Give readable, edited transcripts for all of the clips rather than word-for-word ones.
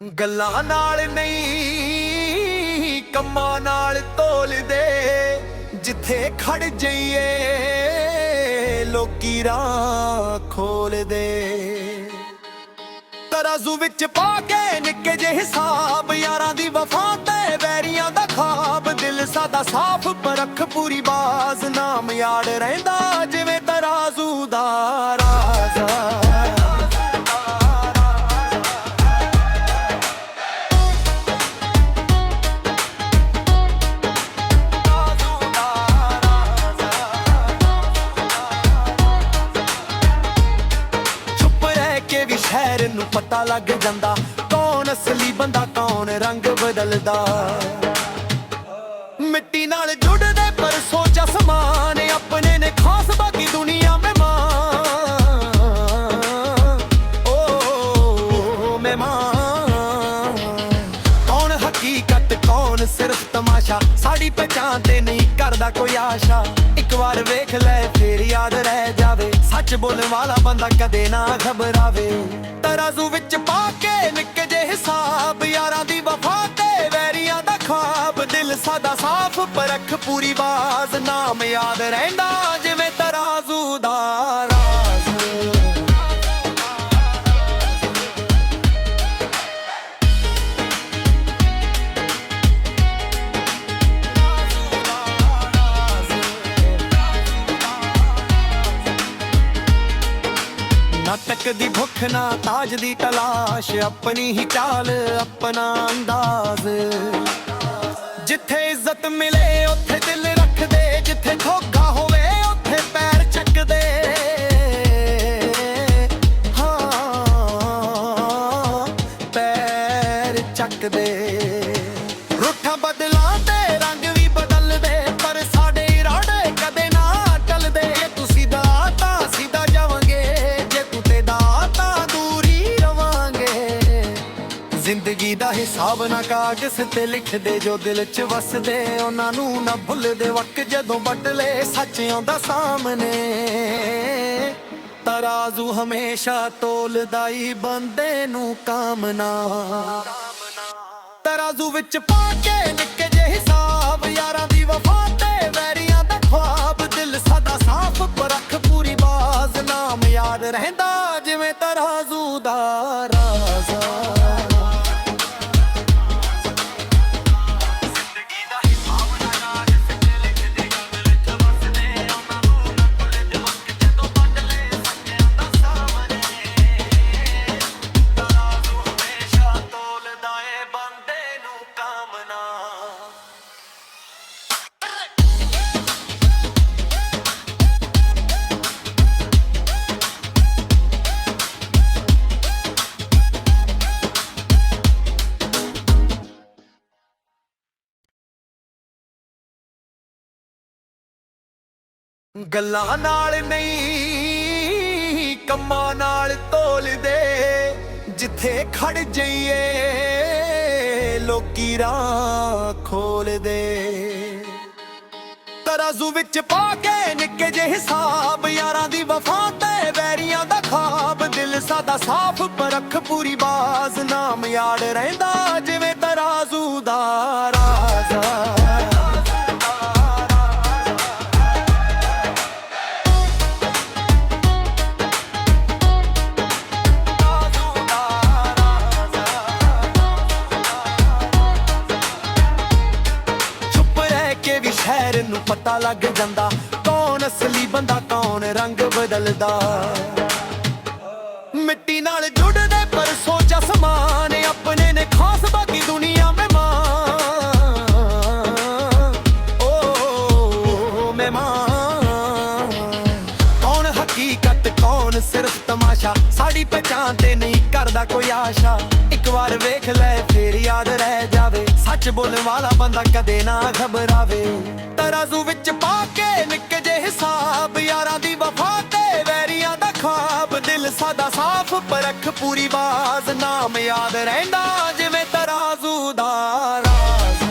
ਗੱਲਾਂ ਨਾਲ ਨਹੀਂ ਕੰਮਾਂ ਨਾਲ ਤੋਲਦੇ, ਜਿੱਥੇ ਖੜ ਜਾਈਏ ਲੋਕੀ ਰਾਹ ਖੋਲਦੇ। ਤਰਾਜ਼ੂ ਵਿੱਚ ਪਾ ਕੇ ਨਿੱਕੇ ਜਿਹੇ ਹਿਸਾਬ, ਯਾਰਾਂ ਦੀ ਵਫਾ ਤੇ ਵੈਰੀਆਂ ਦਾ ਖਾਬ। ਦਿਲ ਸਾਡਾ ਸਾਫ਼ ਪਰਖ ਪੂਰੀ ਬਾਜ਼, ਨਾਮ ਯਾਦ ਰਹਿੰਦਾ ਜਿਵੇਂ ਤਰਾਜ਼ੂ ਦਾ ਰਾਜ਼। ਸ਼ਹਿਰ ਨੂੰ ਪਤਾ ਲੱਗ ਜਾਂਦਾ, ਕੌਣ ਅਸਲੀ ਬੰਦਾ ਕੌਣ ਰੰਗ ਬਦਲਦਾ। ਮਿੱਟੀ ਨਾਲ ਜੁੜਦੇ ਪਰ ਸੋਚਾ ਸਮਾਨ, ਆਪਣੇ ਨੇ ਖਾਸ ਬਾਕੀ ਦੁਨੀਆ ਮਹਿਮਾਨ। ਓ ਮਹਿਮਾਨ, ਕੌਣ ਹਕੀਕਤ ਕੌਣ ਸਿਰਫ ਤਮਾਸ਼ਾ, ਸਾਡੀ ਪਹਿਚਾਣ ਤੇ ਨਹੀਂ ਕਰਦਾ ਕੋਈ ਆਸ਼ਾ। ਇੱਕ ਵਾਰ ਵੇਖ ਲੈ ਫੇਰ ਯਾਦ ਰਹਿ ਜਾਵੇ, ਸੱਚ ਬੋਲਣ ਵਾਲਾ ਬੰਦਾ ਕਦੇ ਨਾ ਘਬਰਾਵੇ। ਤਰਾਜ਼ੂ ਵਿੱਚ ਪਾ ਕੇ ਨਿੱਕੇ ਜਿਹੇ ਹਿਸਾਬ, ਯਾਰਾਂ ਦੀ ਵਫਾ ਤੇ ਵੈਰੀਆਂ ਦਾ ਖਾਬ। ਦਿਲ ਸਾਡਾ ਸਾਫ਼ ਪਰਖ ਪੂਰੀ ਬਾਜ਼, ਨਾਮ ਯਾਦ ਰਹਿੰਦਾ ਜਿਵੇਂ ਤਰਾਜ਼ੂ ਦਾ ਰਾਜ਼। ਨਾਟਕ ਦੀ ਭੁੱਖ ਨਾ ਤਾਜ ਦੀ ਤਲਾਸ਼, ਆਪਣੀ ਹੀ ਚਾਲ ਆਪਣਾ ਅੰਦਾਜ਼। ਜਿੱਥੇ ਇੱਜ਼ਤ ਮਿਲੇ ਉੱਥੇ ਦਿਲ ਰੱਖਦੇ, ਜਿੱਥੇ ਧੋਖਾ ਹੋਵੇ ਉੱਥੇ ਪੈਰ ਚੱਕਦੇ। ਹਾਂ ਪੈਰ ਚੱਕਦੇ। ਰੁੱਠਾਂ ਬਦਲਾਂ ਤੇ ਰੰਗ ਵੀ ਬਦਲਦੇ, ਪਰ ਸਾਡੇ ਇਰਾਦੇ ਕਦੇ ਨਾ ਟਲਦੇ। ਤੂੰ ਸਿੱਧਾ ਤਾਂ ਸਿੱਧਾ ਜਾਵਾਂਗੇ, ਜ਼ਿੰਦਗੀ ਦਾ ਹਿਸਾਬ ਨਾ ਕਾਗਜ਼ ਤੇ ਲਿਖਦੇ, ਜੋ ਦਿਲ 'ਚ ਵਸਦੇ ਉਹਨਾਂ ਨੂੰ ਨਾ ਭੁੱਲਦੇ। ਵਕਤ ਜਦੋਂ ਬਦਲੇ ਸੱਚ ਆਉਂਦਾ ਸਾਹਮਣੇ, ਤਰਾਜ਼ੂ ਹਮੇਸ਼ਾ ਤੋਲਦਾ ਈ ਬੰਦੇ ਨੂੰ ਕਾਮਨਾ। ਤਰਾਜ਼ੂ ਵਿੱਚ ਪਾ ਕੇ ਨਿੱਕੇ ਜਿਹੇ ਹਿਸਾਬ, ਯਾਰਾਂ ਦੀ ਵਫਾ ਤੇ ਵੈਰੀਆਂ ਦਾ ਖ਼ਵਾਬ। ਦਿਲ ਸਾਡਾ ਸਾਫ਼ ਪਰਖ ਪੂਰੀ ਬਾਜ਼, ਨਾਮ ਯਾਦ ਰਹਿੰਦਾ ਜਿਵੇਂ ਤਰਾਜ਼ੂ ਦਾ ਰਾਜ਼। ਗੱਲਾਂ ਨਾਲ ਨਹੀਂ ਕੰਮਾਂ ਨਾਲ ਤੋਲਦੇ, ਜਿੱਥੇ ਖੜ ਜਾਈਏ ਲੋਕੀ ਰਾਹ ਖੋਲਦੇ। ਤਰਾਜ਼ੂ ਵਿੱਚ ਪਾ ਕੇ ਨਿੱਕੇ ਜਿਹੇ ਹਿਸਾਬ, ਯਾਰਾਂ ਦੀ ਵਫਾ ਤੇ ਵੈਰੀਆਂ ਦਾ ਖਾਬ। ਦਿਲ ਸਾਡਾ ਸਾਫ਼ ਪਰਖ ਪੂਰੀ ਬਾਜ਼, ਨਾਮ ਯਾਦ ਰਹਿੰਦਾ ਜਿਵੇਂ ਤਰਾਜ਼ੂ ਦਾ ਰਾਜ਼। ਸ਼ਹਿਰ ਨੂੰ ਪਤਾ ਲੱਗ ਜਾਂਦਾ, ਕੌਣ ਅਸਲੀ ਬੰਦਾ ਕੌਣ ਰੰਗ ਬਦਲਦਾ। ਮਿੱਟੀ ਨਾਲ ਜੁੜਦੇ ਪਰ ਸੋਚਾ ਸਮਾਨ, ਆਪਣੇ ਨੇ ਖਾਸ ਬਾਕੀ ਦੁਨੀਆ ਮਹਿਮਾਨ। ਓ ਮਹਿਮਾਨ, ਕੌਣ ਹਕੀਕਤ ਕੌਣ ਸਿਰਫ ਤਮਾਸ਼ਾ, ਸਾਡੀ ਪਹਿਚਾਣ ਤੇ ਨਹੀਂ ਕਰਦਾ ਕੋਈ ਆਸ਼ਾ। ਇੱਕ ਵਾਰ ਵੇਖ ਲੈ ਫੇਰ ਯਾਦ ਰਹਿ ਜਾਵੇ, ਸੱਚ ਬੋਲਣ ਵਾਲਾ ਬੰਦਾ ਕਦੇ ਨਾ ਘਬਰਾਵੇ। ਤਰਾਜ਼ੂ ਵਿੱਚ ਪਾ ਕੇ ਨਿੱਕੇ ਜਿਹੇ ਹਿਸਾਬ, ਯਾਰਾਂ ਦੀ ਵਫਾ ਤੇ ਵੈਰੀਆਂ ਦਾ ਖਾਬ। ਦਿਲ ਸਾਡਾ ਸਾਫ਼ ਪਰਖ ਪੂਰੀ ਬਾਜ਼, ਨਾਮ ਯਾਦ ਰਹਿੰਦਾ ਜਿਵੇਂ ਤਰਾਜ਼ੂ ਦਾ ਰਾਜ਼।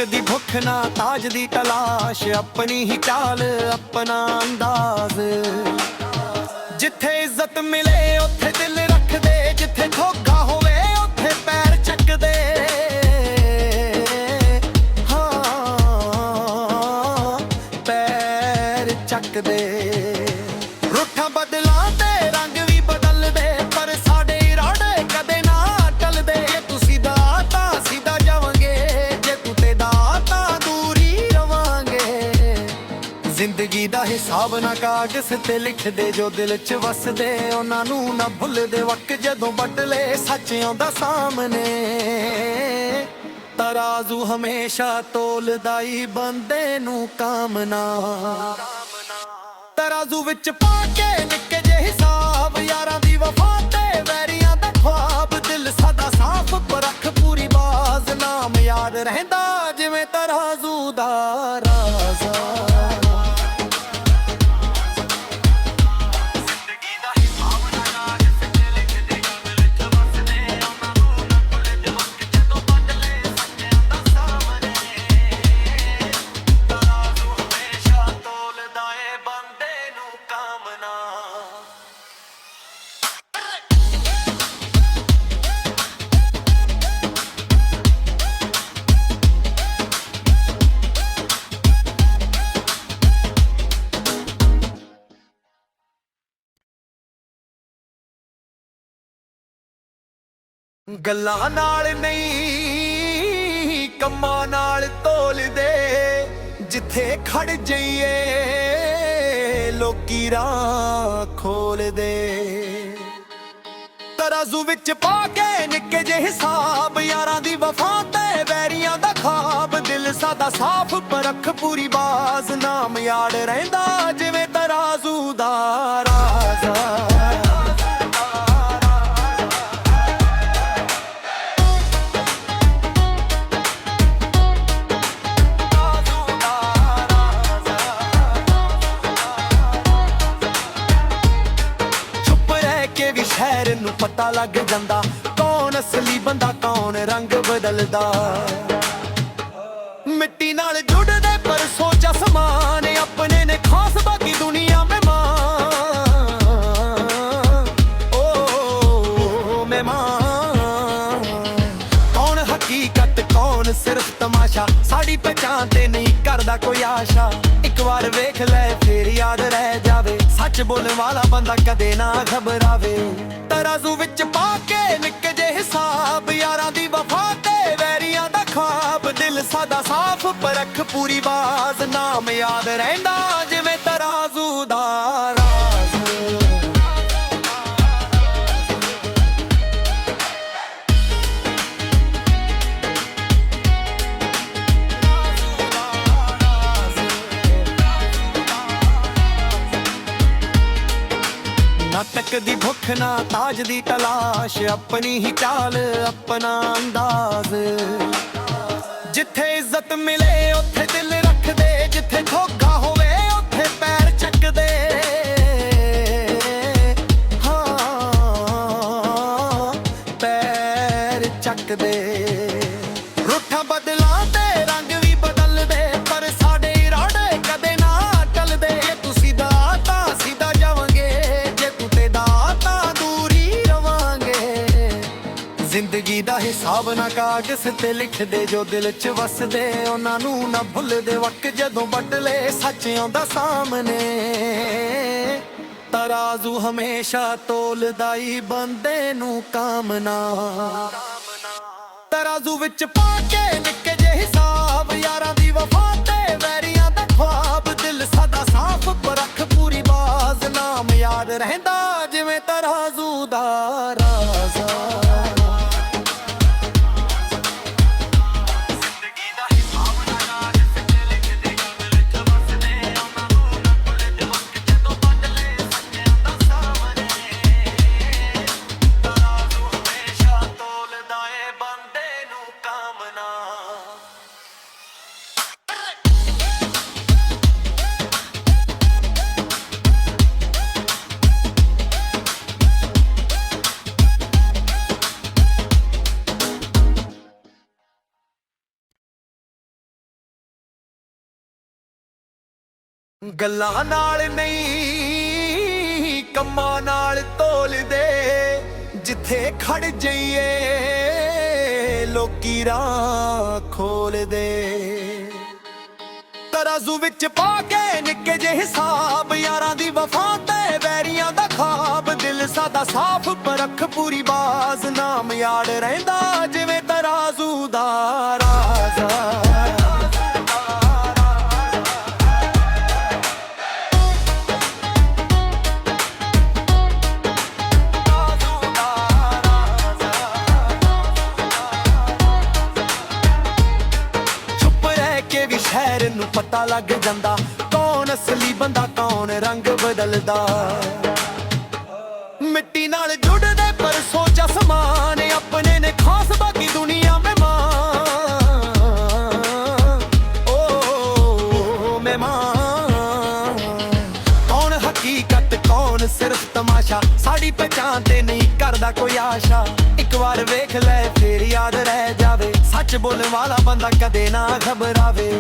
ਟਕਦੀ ਭੁੱਖ ਨਾ ਤਾਜ ਦੀ ਤਲਾਸ਼, ਆਪਣੀ ਹੀ ਚਾਲ ਆਪਣਾ ਅੰਦਾਜ਼। ਜਿੱਥੇ ਇੱਜ਼ਤ ਮਿਲੇ ਉੱਥੇ ਦਿਲ ਰੱਖਦੇ, ਜਿੱਥੇ ਧੋਖਾ ਹੋਵੇ ਉੱਥੇ ਪੈਰ ਚੱਕਦੇ। ਹਾਂ ਪੈਰ ਚੱਕਦੇ। ਰੁੱਠਾਂ ਬਦਲਾਂ ਤੇ ਰੰਗ ਵੀ ਬਦਲਦੇ, ਪਰ ਸਾਡੇ ਇਰਾਦੇ ਕਦੇ ਨਾ ਟਲਦੇ। ਤੂੰ ਸਿੱਧਾ ਤਾਂ ਸਿੱਧਾ ਜਾਵਾਂਗੇ, ਜੇ ਤੂੰ ਤੇ ਦਾ ਤਾਂ ਦੂਰ ਹੀ ਰਵਾਂਗੇ। ਜ਼ਿੰਦਗੀ ਦਾ ਹਿਸਾਬ ਨਾ ਕਾਗਜ਼ ਤੇ ਲਿਖਦੇ, ਜੋ ਦਿਲ 'ਚ ਵਸਦੇ ਉਹਨਾਂ ਨੂੰ ਨਾ ਭੁੱਲਦੇ। ਵਕਤ ਜਦੋਂ ਬਦਲੇ ਸੱਚ ਆਉਂਦਾ ਸਾਹਮਣੇ, ਤਰਾਜ਼ੂ ਹਮੇਸ਼ਾ ਤੋਲਦਾ ਹੀ ਬੰਦੇ ਨੂੰ ਕਾਮਨਾ। ਤਰਾਜ਼ੂ ਵਿੱਚ ਪਾ ਕੇ ਨਿੱਕੇ ਜਿਹੇ ਹਿਸਾਬ, ਯਾਰਾਂ ਦੀ ਵਫਾ ਤੇ ਵੈਰੀਆਂ ਦਾ ख्वाब। ਦਿਲ ਸਾਡਾ ਸਾਫ਼ ਪਰਖ ਪੂਰੀ ਬਾਜ਼, ਨਾਮ ਯਾਦ ਰਹਿੰਦਾ ਜਿਵੇਂ ਤਰਾਜ਼ੂ ਦਾ ਰਾਜ਼ਾ। ਗੱਲਾਂ ਨਾਲ ਨਹੀਂ ਕੰਮਾਂ ਨਾਲ ਤੋਲਦੇ, ਜਿੱਥੇ ਖੜ ਜਾਈਏ ਲੋਕੀ ਰਾਹ ਖੋਲਦੇ। ਤਰਾਜ਼ੂ ਵਿੱਚ ਪਾ ਕੇ ਨਿੱਕੇ ਜਿਹੇ ਹਿਸਾਬ, ਯਾਰਾਂ ਦੀ ਵਫਾ ਤੇ ਵੈਰੀਆਂ ਦਾ ख्वाब। ਦਿਲ ਸਾਡਾ ਸਾਫ਼ ਪਰਖ ਪੂਰੀ ਬਾਜ਼, ਨਾਮ ਯਾਦ ਰਹਿੰਦਾ ਜਿਵੇਂ ਤਰਾਜ਼ੂ ਦਾ ਰਾਜ਼ਾ। ਸ਼ਹਿਰ ਨੂੰ ਪਤਾ ਲੱਗ ਜਾਂਦਾ, ਕੌਣ ਅਸਲੀ ਬੰਦਾ ਕੌਣ ਰੰਗ ਬਦਲਦਾ। ਮਿੱਟੀ ਨਾਲ ਜੁੜਦੇ ਪਰ ਸੋਚਾ ਸਮਾਨ, ਆਪਣੇ ਨੇ ਖਾਸ ਬਾਕੀ ਦੁਨੀਆ ਮਹਿਮਾਨ। ਓ ਮਹਿਮਾਨ ਕੌਣ ਹਕੀਕਤ ਕੌਣ ਸਿਰਫ ਤਮਾਸ਼ਾ, ਸਾਡੀ ਪਹਿਚਾਣ ਤੇ ਨਹੀਂ ਕਰਦਾ ਕੋਈ ਆਸ਼ਾ। ਇੱਕ ਵਾਰ ਵੇਖ ਲੈ ਫੇਰ ਯਾਦ ਰਹਿ ਜਾਵੇ, ਸੱਚ ਬੋਲਣ ਵਾਲਾ ਬੰਦਾ ਕਦੇ ਨਾ ਘਬਰਾਵੇ। ਤਰਾਜ਼ੂ ਵਿੱਚ ਪਾ ਕੇ ਨਿੱਕੇ ਜਿਹੇ ਹਿਸਾਬ, ਯਾਰਾਂ ਦੀ ਵਫਾ ਤੇ ਵੈਰੀਆਂ ਦਾ ख्वाब। ਦਿਲ ਸਾਡਾ ਸਾਫ਼ ਪਰਖ ਪੂਰੀ ਬਾਜ਼, ਨਾਮ ਯਾਦ ਰਹਿੰਦਾ ਜਿਵੇਂ ਤਰਾਜ਼ੂ ਦਾ ਰਾਜ਼। ਨਾ ਟਕਦੀ ਭੁੱਖ ਨਾ ਤਾਜ ਦੀ ਤਲਾਸ਼, ਆਪਣੀ ਹੀ ਚਾਲ ਆਪਣਾ ਅੰਦਾਜ਼। ਜਿੱਥੇ ਇੱਜ਼ਤ ਮਿਲੇ ਉੱਥੇ ਦਿਲ ਰੱਖਦੇ, ਜਿੱਥੇ ਧੋਖਾ ਹੋਵੇ ਉੱਥੇ ਪੈਰ ਚੱਕਦੇ। ਹਾਂ ਪੈਰ ਚੱਕਦੇ। ਰੁੱਠਾਂ ਬਦਲਾਂ ਤੇ ਰੰਗ ਵੀ ਬਦਲਦੇ, ਪਰ ਸਾਡੇ ਇਰਾਦੇ ਕਦੇ ਨਾ ਟਲਦੇ। ਤੂੰ ਸਿੱਧਾ ਤਾਂ ਸਿੱਧਾ ਜਾਵਾਂਗੇ, ਜ਼ਿੰਦਗੀ ਦਾ ਹਿਸਾਬ ਨਾ ਕਾਗਜ਼ ਤੇ ਲਿਖਦੇ, ਜੋ ਦਿਲ 'ਚ ਵਸਦੇ ਉਹਨਾਂ ਨੂੰ ਨਾ ਭੁੱਲਦੇ। ਵਕਤ ਜਦੋਂ ਬਦਲੇ ਸੱਚ ਆਉਂਦਾ ਸਾਹਮਣੇ, ਤਰਾਜ਼ੂ ਹਮੇਸ਼ਾ ਤੋਲਦਾ ਹੀ ਬੰਦੇ ਨੂੰ ਕਾਮਨਾ। ਤਰਾਜ਼ੂ ਵਿੱਚ ਪਾ ਕੇ ਨਿੱਕੇ ਜਿਹੇ ਹਿਸਾਬ, ਯਾਰਾਂ ਦੀ ਵਫਾ ਤੇ ਵੈਰੀਆਂ ਦਾ ख्वाब। ਦਿਲ ਸਾਡਾ ਸਾਫ਼ ਪਰਖ ਪੂਰੀ ਬਾਜ਼, ਨਾਮ ਯਾਦ ਰਹਿੰਦਾ ਜਿਵੇਂ ਤਰਾਜ਼ੂ ਦਾ ਰਾਜ਼ਾ। ਗੱਲਾਂ ਨਾਲ ਨਹੀਂ ਕੰਮਾਂ ਨਾਲ ਤੋਲਦੇ, ਜਿੱਥੇ ਖੜ ਜਾਈਏ ਲੋਕੀ ਰਾਹ ਖੋਲਦੇ। ਤਰਾਜ਼ੂ ਵਿੱਚ ਪਾ ਕੇ ਨਿੱਕੇ ਜਿਹੇ ਹਿਸਾਬ, ਯਾਰਾਂ ਦੀ ਵਫਾ ਤੇ ਵੈਰੀਆਂ ਦਾ ਖਾਬ। ਦਿਲ ਸਾਡਾ ਸਾਫ਼ ਪਰਖ ਪੂਰੀ ਬਾਜ਼, ਨਾਮ ਯਾਦ ਰਹਿੰਦਾ ਜਿਵੇਂ ਤਰਾਜ਼ੂ ਦਾ ਰਾਜ਼। ਸ਼ਹਿਰ ਨੂੰ ਪਤਾ ਲੱਗ ਜਾਂਦਾ, ਕੌਣ ਅਸਲੀ ਬੰਦਾ ਕੌਣ ਰੰਗ ਬਦਲਦਾ। ਮਿੱਟੀ ਨਾਲ ਜੁੜਦੇ ਪਰ ਸੋਚ ਅਸਮਾਨ, ਆਪਣੇ ਨੇ ਖਾਸ ਬਾਕੀ ਦੁਨੀਆ ਮਹਿਮਾਨ। ਓ ਮਹਿਮਾਨ, ਕੌਣ ਹਕੀਕਤ ਕੌਣ ਸਿਰਫ ਤਮਾਸ਼ਾ, ਸਾਡੀ ਪਹਿਚਾਣ ਤੇ ਨਹੀਂ ਕਰਦਾ ਕੋਈ ਆਸ਼ਾ। ਇੱਕ ਵਾਰ ਵੇਖ ਲੈ ਫੇਰ ਯਾਦ ਰਹਿ ਜਾਵੇ, ਸੱਚ ਬੋਲਣ ਵਾਲਾ ਬੰਦਾ ਕਦੇ ਨਾ ਘਬਰਾਵੇ।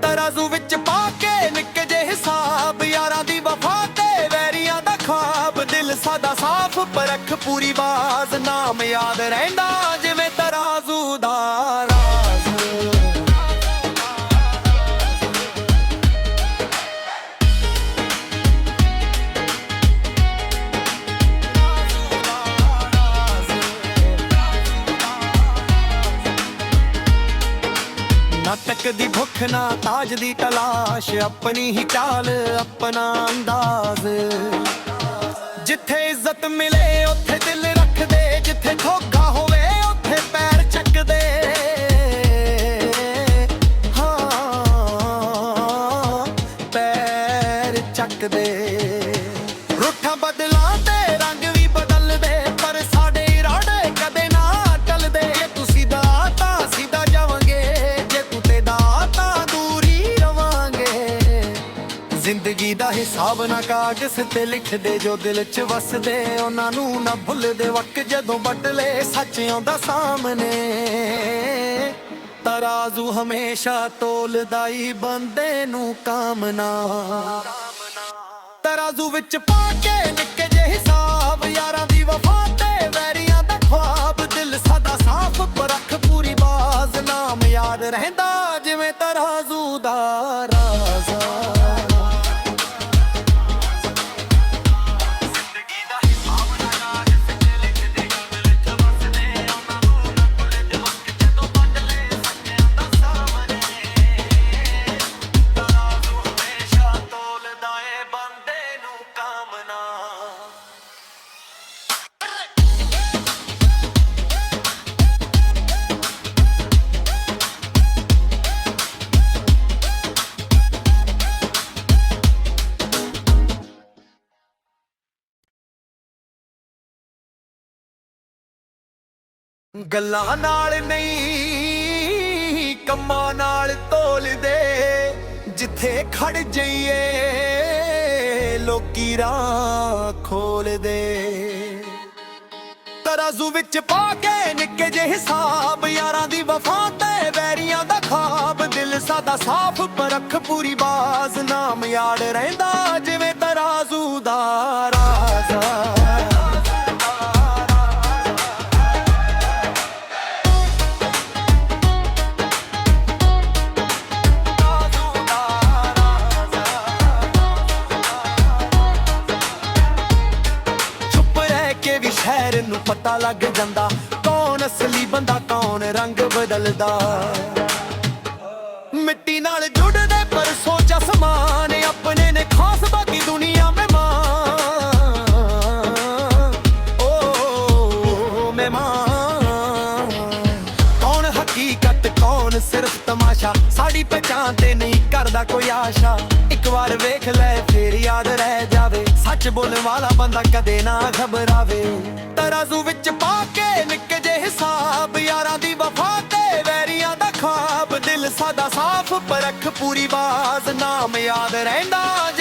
ਤਰਾਜ਼ੂ ਵਿੱਚ ਪਾ ਕੇ ਨਿੱਕੇ ਜਿਹੇ ਹਿਸਾਬ, ਯਾਰਾਂ ਦੀ ਵਫਾ ਤੇ ਵੈਰੀਆਂ ਦਾ ਖਾਬ। ਦਿਲ ਸਾਡਾ ਸਾਫ਼ ਪਰਖ ਪੂਰੀ ਬਾਜ਼, ਨਾਮ ਯਾਦ ਰਹਿੰਦਾ ਜਿਵੇਂ ਤਰਾਜ਼ੂ ਦਾ ਰਾਜ਼। ਨਾਟਕ ਦੀ ਭੁੱਖ ਨਾ ਤਾਜ ਦੀ ਤਲਾਸ਼, ਆਪਣੀ ਹੀ ਚਾਲ ਆਪਣਾ ਅੰਦਾਜ਼। ਜਿੱਥੇ ਇੱਜ਼ਤ ਮਿਲੇ ਉੱਥੇ ਦਿਲ ਰੱਖਦੇ, ਜਿੱਥੇ ਧੋਖਾ ਹੋਵੇ ਉੱਥੇ ਪੈਰ ਚੱਕਦੇ। ਹਾਂ ਪੈਰ ਚੱਕਦੇ। ਰੁੱਠਾਂ ਬਦਲਾਂ ਤੇ ਰੰਗ ਵੀ ਬਦਲਦੇ, ਪਰ ਸਾਡੇ ਇਰਾਦੇ ਕਦੇ ਨਾ ਟਲਦੇ। ਤੂੰ ਸਿੱਧਾ ਤਾਂ ਸਿੱਧਾ ਜਾਵਾਂਗੇ, ਜੇ ਤੂੰ ਤੇ ਦਾ ਤਾਂ ਦੂਰ ਹੀ ਰਵਾਂਗੇ। ਜ਼ਿੰਦਗੀ ਦਾ ਹਿਸਾਬ ਨਾ ਕਾਗਜ਼ ਤੇ ਲਿਖਦੇ, ਜੋ ਦਿਲ 'ਚ ਵਸਦੇ ਉਹਨਾਂ ਨੂੰ ਨਾ ਭੁੱਲਦੇ। ਵਕਤ ਜਦੋਂ ਬਦਲੇ ਸੱਚ ਆਉਂਦਾ ਸਾਹਮਣੇ, ਤਰਾਜ਼ੂ ਹਮੇਸ਼ਾ ਤੋਲਦਾ ਹੀ ਬੰਦੇ ਨੂੰ ਕਾਮਨਾ। ਤਰਾਜ਼ੂ ਵਿੱਚ ਪਾ ਕੇ ਨਿੱਕੇ ਜਿਹੇ ਹਿਸਾਬ, ਯਾਰਾਂ ਦੀ ਵਫਾ ਤੇ ਵੈਰੀਆਂ ਦਾ ਖਾਬ। ਦਿਲ ਸਾਡਾ ਸਾਫ਼ ਪਰਖ ਪੂਰੀ ਬਾਜ਼, ਨਾਮ ਯਾਦ ਰਹਿੰਦਾ ਜਿਵੇਂ ਤਰਾਜ਼ੂ ਦਾ ਰਾਜ਼। ਗੱਲਾਂ ਨਾਲ ਨਹੀਂ ਕੰਮਾਂ ਨਾਲ ਤੋਲਦੇ, ਜਿੱਥੇ ਖੜ ਜਾਈਏ ਲੋਕੀ ਰਾਹ ਖੋਲਦੇ। ਤਰਾਜ਼ੂ ਵਿੱਚ ਪਾ ਕੇ ਨਿੱਕੇ ਜਿਹੇ ਹਿਸਾਬ, ਯਾਰਾਂ ਦੀ ਵਫਾ ਤੇ ਵੈਰੀਆਂ ਦਾ ਖਾਬ। ਦਿਲ ਸਾਡਾ ਸਾਫ਼ ਪਰਖ ਪੂਰੀ ਬਾਜ਼, ਨਾਮ ਯਾਦ ਰਹਿੰਦਾ ਜਿਵੇਂ ਤਰਾਜ਼ੂ ਦਾ ਰਾਜ਼। ਸ਼ਹਿਰ ਨੂੰ ਪਤਾ ਲੱਗ ਜਾਂਦਾ, ਕੌਣ ਅਸਲੀ ਬੰਦਾ ਕੌਣ ਰੰਗ ਬਦਲਦਾ। ਮਿੱਟੀ ਨਾਲ ਜੁੜਦੇ ਪਰ ਸੋਚ ਅਸਮਾਨ, ਆਪਣੇ ਨੇ ਖਾਸ ਬਾਕੀ ਦੁਨੀਆ ਮਹਿਮਾਨ। ਓ ਮਹਿਮਾਨ, ਕੌਣ ਹਕੀਕਤ ਕੌਣ ਸਿਰਫ ਤਮਾਸ਼ਾ, ਸਾਡੀ ਪਹਿਚਾਣ ਤੇ ਨਹੀਂ ਕਰਦਾ ਕੋਈ ਆਸ਼ਾ। ਇੱਕ ਵਾਰ ਵੇਖ ਲੈ ਫੇਰ ਯਾਦ ਰਹਿ ਜਾਵੇ, ਸੱਚ ਬੋਲਣ ਵਾਲਾ ਬੰਦਾ ਕਦੇ ਨਾ ਘਬਰਾਵੇ। ਤਰਾਜ਼ੂ ਵਿੱਚ ਪਾ ਕੇ ਨਿੱਕੇ ਜਿਹੇ ਹਿਸਾਬ, ਯਾਰਾਂ ਦੀ ਵਫਾ ਤੇ ਵੈਰੀਆਂ ਦਾ ਖਾਬ। ਦਿਲ ਸਾਡਾ ਸਾਫ਼ ਪਰਖ ਪੂਰੀ ਬਾਜ਼, ਨਾਮ ਯਾਦ ਰਹਿੰਦਾ